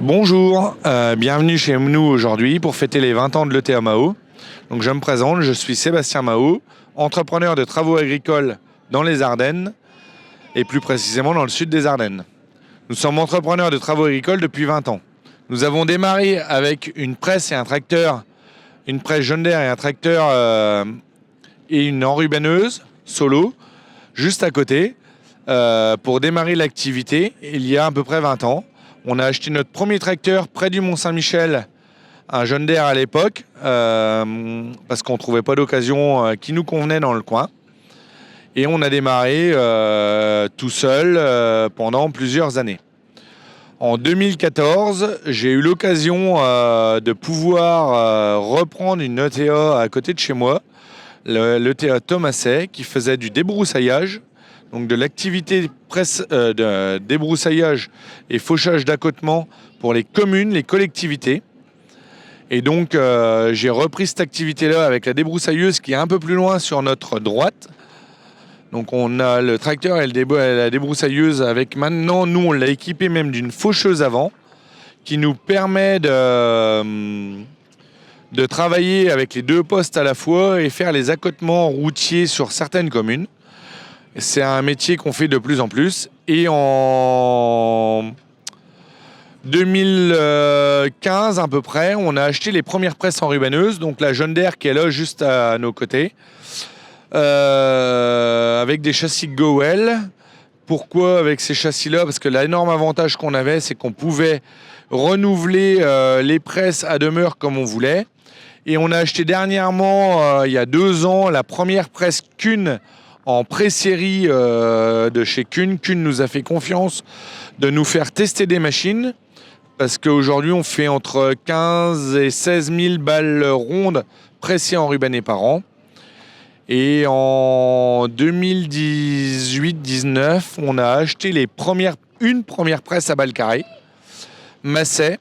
Bonjour, bienvenue chez nous aujourd'hui pour fêter les 20 ans de l'ETA Mahot. Donc je me présente, je suis Sébastien Mahot, entrepreneur de travaux agricoles dans les Ardennes et plus précisément dans le sud des Ardennes. Nous sommes entrepreneurs de travaux agricoles depuis 20 ans. Nous avons démarré avec une presse et un tracteur, une presse John Deere et un tracteur et une enrubanneuse solo juste à côté pour démarrer l'activité il y a à peu près 20 ans. On a acheté notre premier tracteur près du Mont-Saint-Michel, un John Deere à l'époque, parce qu'on ne trouvait pas d'occasion qui nous convenait dans le coin. Et on a démarré tout seul pendant plusieurs années. En 2014, j'ai eu l'occasion de pouvoir reprendre une ETA à côté de chez moi, l'ETA Thomaset, qui faisait du débroussaillage. Donc de l'activité de débroussaillage et fauchage d'accotement pour les communes, les collectivités. Et donc j'ai repris cette activité-là avec la débroussailleuse qui est un peu plus loin sur notre droite. Donc on a le tracteur et la débroussailleuse avec maintenant, nous on l'a équipé même d'une faucheuse avant qui nous permet de travailler avec les deux postes à la fois et faire les accotements routiers sur certaines communes. C'est un métier qu'on fait de plus en plus. Et en 2015 à peu près, on a acheté les premières presses enrubanneuses, donc la John Deere qui est là juste à nos côtés, avec des châssis Gowell. Pourquoi avec ces châssis-là? Parce que l'énorme avantage qu'on avait, c'est qu'on pouvait renouveler les presses à demeure comme on voulait. Et on a acheté dernièrement, il y a 2 ans, la première presse Kuhn en pré-série de chez Kuhn. Kuhn nous a fait confiance de nous faire tester des machines parce qu'aujourd'hui on fait entre 15 et 16 000 balles rondes pressées enrubannées par an. Et en 2018-19, on a acheté une première presse à balles carrées, Masset.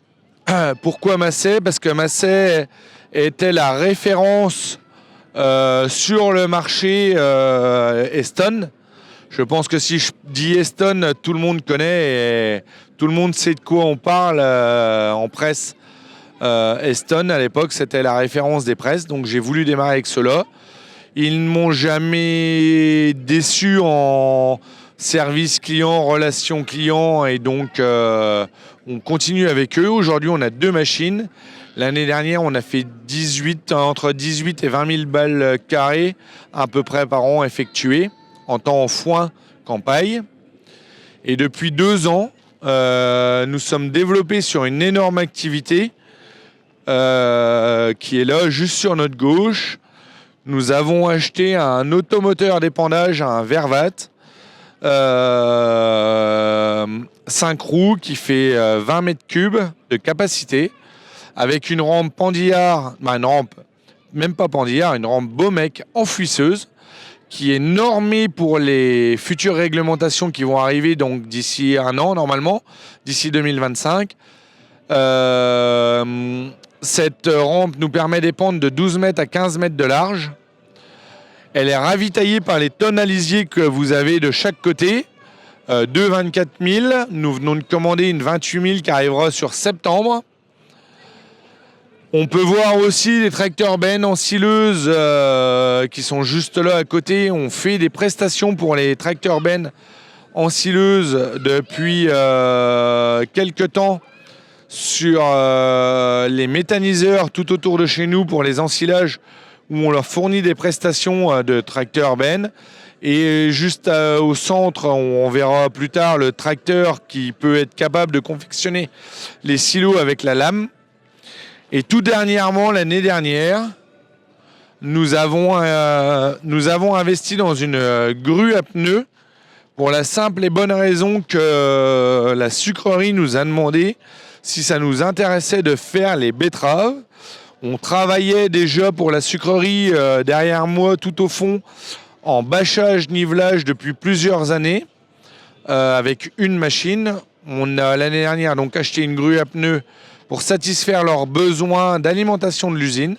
Pourquoi Masset? Parce que Masset était la référence sur le marché Eston. Je pense que si je dis Eston, tout le monde connaît et tout le monde sait de quoi on parle en presse. Eston, à l'époque, c'était la référence des presses, donc j'ai voulu démarrer avec cela. Ils ne m'ont jamais déçu en service client, relation client, et donc on continue avec eux. Aujourd'hui, on a 2 machines. L'année dernière, on a fait entre 18 et 20 000 balles carrées à peu près par an effectuées, en temps foin qu'en paille. Et depuis 2 ans, nous sommes développés sur une énorme activité qui est là, juste sur notre gauche. Nous avons acheté un automoteur d'épandage, un Vervat, 5 roues qui fait 20 mètres cubes de capacité, avec une rampe Pandillard, une rampe, même pas Pandillard, une rampe Baumec enfouisseuse, qui est normée pour les futures réglementations qui vont arriver donc d'ici 1 an normalement, d'ici 2025. Cette rampe nous permet d'épandre de 12 mètres à 15 mètres de large. Elle est ravitaillée par les tonnes à lisier que vous avez de chaque côté. 24 000. Nous venons de commander une 28 000 qui arrivera sur septembre. On peut voir aussi les tracteurs bennes en sileuse qui sont juste là à côté. On fait des prestations pour les tracteurs bennes en sileuse depuis quelques temps sur les méthaniseurs tout autour de chez nous pour les ensilages où on leur fournit des prestations de tracteurs bennes. Et juste au centre, on verra plus tard le tracteur qui peut être capable de confectionner les silos avec la lame. Et tout dernièrement, l'année dernière, nous avons investi dans une grue à pneus pour la simple et bonne raison que la sucrerie nous a demandé si ça nous intéressait de faire les betteraves. On travaillait déjà pour la sucrerie derrière moi, tout au fond, en bâchage, nivelage depuis plusieurs années, avec une machine. On a l'année dernière donc acheté une grue à pneus pour satisfaire leurs besoins d'alimentation de l'usine.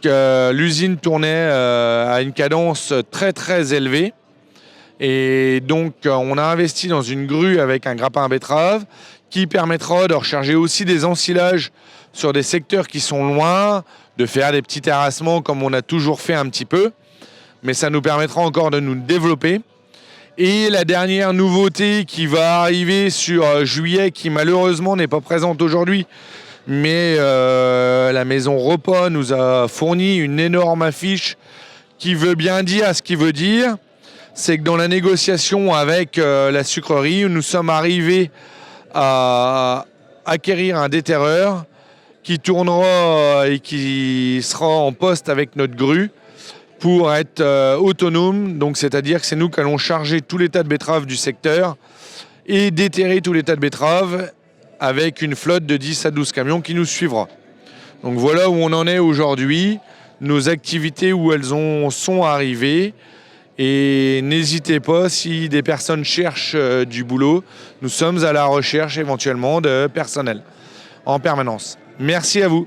L'usine tournait à une cadence très très élevée. Et donc on a investi dans une grue avec un grappin à betterave qui permettra de recharger aussi des ensilages sur des secteurs qui sont loin, de faire des petits terrassements comme on a toujours fait un petit peu, mais ça nous permettra encore de nous développer. Et la dernière nouveauté qui va arriver sur juillet, qui malheureusement n'est pas présente aujourd'hui, mais la maison Repas nous a fourni une énorme affiche qui veut bien dire ce qu'il veut dire. C'est que dans la négociation avec la sucrerie, nous sommes arrivés à acquérir un déterreur qui tournera et qui sera en poste avec notre grue pour être autonome. Donc c'est-à-dire que c'est nous qui allons charger tous les tas de betteraves du secteur et déterrer tous les tas de betteraves avec une flotte de 10 à 12 camions qui nous suivra. Donc voilà où on en est aujourd'hui, nos activités où elles sont arrivées. Et n'hésitez pas, si des personnes cherchent du boulot, nous sommes à la recherche éventuellement de personnel en permanence. Merci à vous.